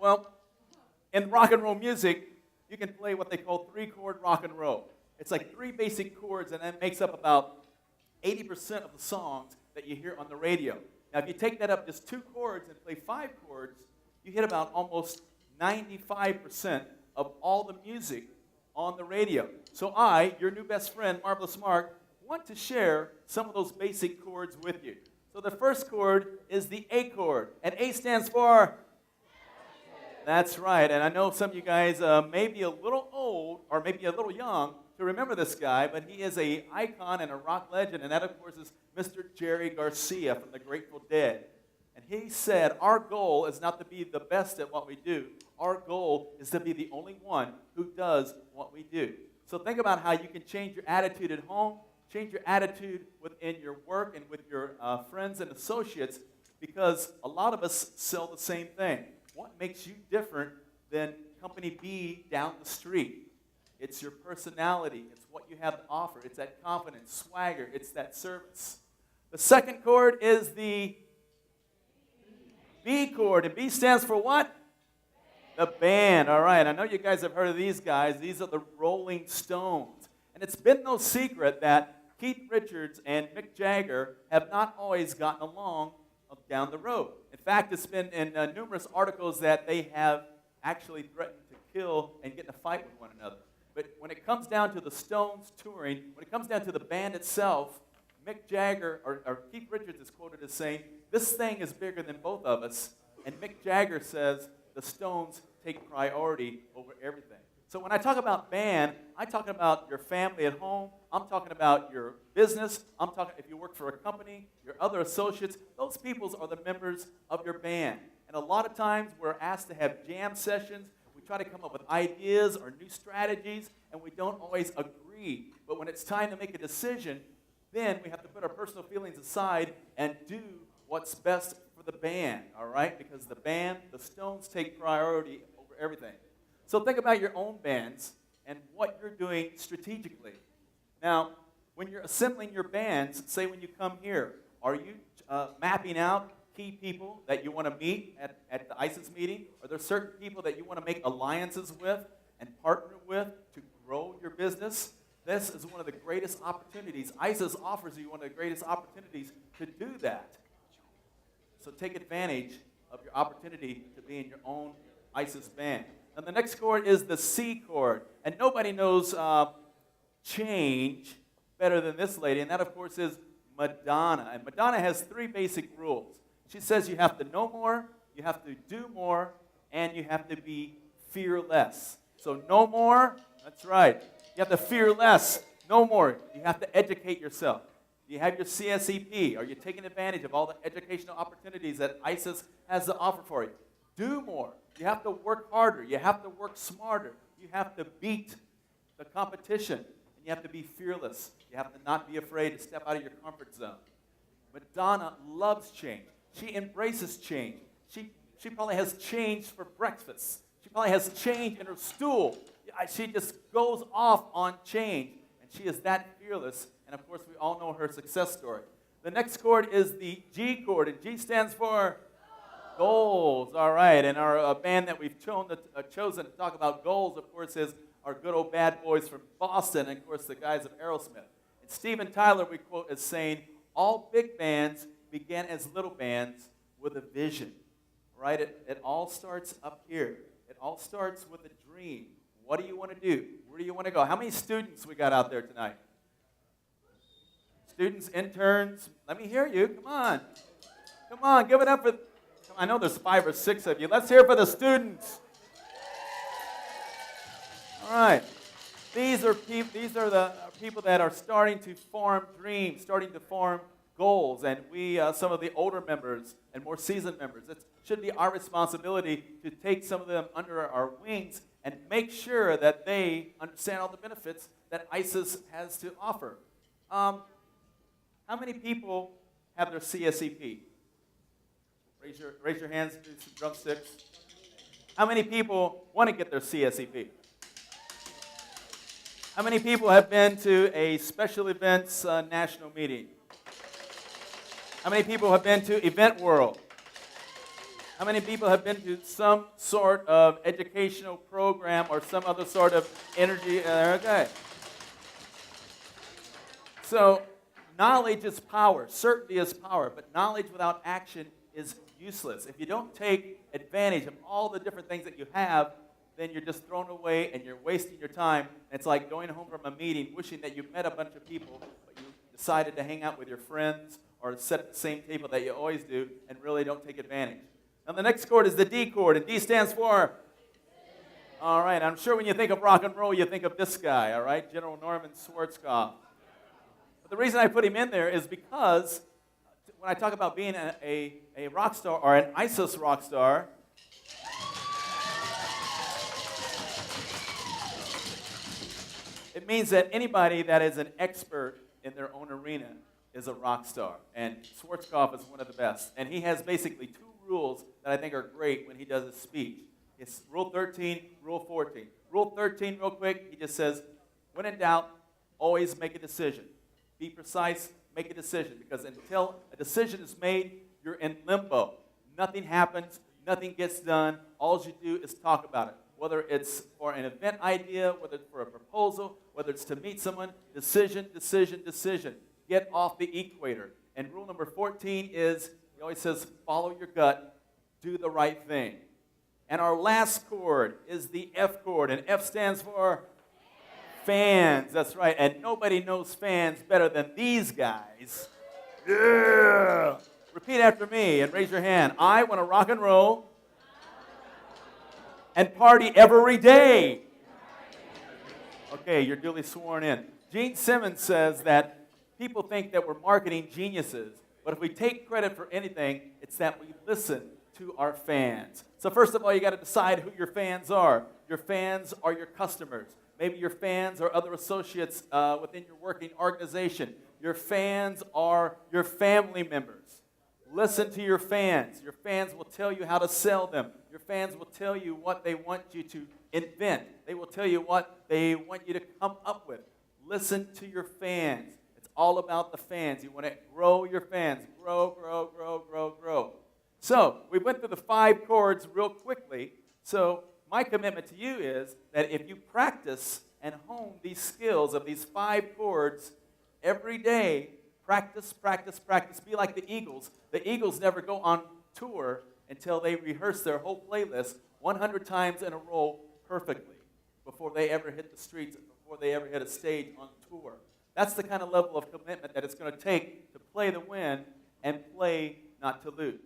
Well, in rock and roll music, you can play what they call three-chord rock and roll. It's like three basic chords, and that makes up about 80% of the songs that you hear on the radio. Now, if you take that up just two chords and play five chords, you hit about almost 95% of all the music on the radio. So I, your new best friend, Marvellous Mark, want to share some of those basic chords with you. So the first chord is the A chord, and A stands for? That's right, and I know some of you guys may be a little old or maybe a little young to remember this guy, but he is an icon and a rock legend, and that, of course, is Mr. Jerry Garcia from the Grateful Dead. And he said, our goal is not to be the best at what we do. Our goal is to be the only one who does what we do. So think about how you can change your attitude at home, change your attitude within your work and with your friends and associates, because a lot of us sell the same thing. What makes you different than company B down the street? It's your personality. It's what you have to offer. It's that confidence, swagger. It's that service. The second chord is the B chord, and B stands for what? The band. All right, I know you guys have heard of these guys. These are the Rolling Stones. And it's been no secret that Keith Richards and Mick Jagger have not always gotten along down the road. In fact, it's been in numerous articles that they have actually threatened to kill and get in a fight with one another. But when it comes down to the Stones touring, when it comes down to the band itself, Mick Jagger, or Keith Richards is quoted as saying, this thing is bigger than both of us. And Mick Jagger says the Stones take priority over everything. So when I talk about band, I'm talking about your family at home. I'm talking about your business. I'm talking if you work for a company, your other associates. Those people are the members of your band. And a lot of times we're asked to have jam sessions. We try to come up with ideas or new strategies, and we don't always agree. But when it's time to make a decision, then we have to put our personal feelings aside and do what's best for the band, all right? Because the band, the Stones take priority over everything. So think about your own bands and what you're doing strategically. Now, when you're assembling your bands, say when you come here, are you mapping out key people that you want to meet at the ISES meeting? Are there certain people that you want to make alliances with and partner with to grow your business? This is one of the greatest opportunities. ISES offers you one of the greatest opportunities to do that. So take advantage of your opportunity to be in your own ISES band. And the next chord is the C chord. And nobody knows change better than this lady, and that, of course, is Madonna. And Madonna has three basic rules. She says you have to know more, you have to do more, and you have to be fearless. So know more, that's right. You have to fear less, know more. You have to educate yourself. You have your CSEP. Are you taking advantage of all the educational opportunities that ISES has to offer for you? Do more. You have to work harder. You have to work smarter. You have to beat the competition. And you have to be fearless. You have to not be afraid to step out of your comfort zone. Madonna loves change. She embraces change. She probably has change for breakfast. She probably has change in her stool. She just goes off on change. And she is that fearless. And of course, we all know her success story. The next chord is the G chord. And G stands for goals. All right, and our band that we've chosen to talk about goals, of course, is our good old bad boys from Boston, and of course, the guys of Aerosmith. And Steven Tyler, we quote as saying, all big bands began as little bands with a vision, right? It all starts up here. It all starts with a dream. What do you want to do? Where do you want to go? How many students we got out there tonight? Students, interns, let me hear you. Come on. Come on, give it up for... I know there's 5 or 6 of you. Let's hear it for the students. All right. These are the people that are starting to form dreams, starting to form goals. And we, some of the older members and more seasoned members, it should be our responsibility to take some of them under our wings and make sure that they understand all the benefits that ISES has to offer. How many people have their CSEP? Raise your hands, do some drumsticks. How many people want to get their CSEP? How many people have been to a special events national meeting? How many people have been to Event World? How many people have been to some sort of educational program or some other sort of energy? Okay. So, knowledge is power. Certainty is power. But knowledge without action is useless. If you don't take advantage of all the different things that you have, then you're just thrown away and you're wasting your time. It's like going home from a meeting wishing that you met a bunch of people, but you decided to hang out with your friends or sit at the same table that you always do and really don't take advantage. Now, the next chord is the D chord, and D stands for? All right, I'm sure when you think of rock and roll, you think of this guy, all right, General Norman Schwarzkopf. But the reason I put him in there is because when I talk about being a rock star or an ISIS rock star, it means that anybody that is an expert in their own arena is a rock star. And Schwarzkopf is one of the best. And he has basically two rules that I think are great when he does his speech. It's Rule 13, Rule 14. Rule 13, real quick, he just says, when in doubt, always make a decision. Be precise, make a decision. Because until a decision is made, you're in limbo. Nothing happens, nothing gets done. All you do is talk about it. Whether it's for an event idea, whether it's for a proposal, whether it's to meet someone, decision, decision, decision. Get off the equator. And rule number 14 is, he always says, follow your gut, do the right thing. And our last chord is the F chord, and F stands for fans. That's right, and nobody knows fans better than these guys. Yeah! Repeat after me and raise your hand. I want to rock and roll and party every day. Okay, you're duly sworn in. Gene Simmons says that people think that we're marketing geniuses, but if we take credit for anything, it's that we listen to our fans. So first of all, you got to decide who your fans are. Your fans are your customers. Maybe your fans are other associates within your working organization. Your fans are your family members. Listen to your fans. Your fans will tell you how to sell them. Your fans will tell you what they want you to invent. They will tell you what they want you to come up with. Listen to your fans. It's all about the fans. You want to grow your fans. Grow, grow, grow, grow, grow. So we went through the 5 chords real quickly. So my commitment to you is that if you practice and hone these skills of these 5 chords every day, practice, practice, practice. Be like the Eagles. The Eagles never go on tour until they rehearse their whole playlist 100 times in a row perfectly before they ever hit the streets, before they ever hit a stage on tour. That's the kind of level of commitment that it's going to take to play to win and play not to lose.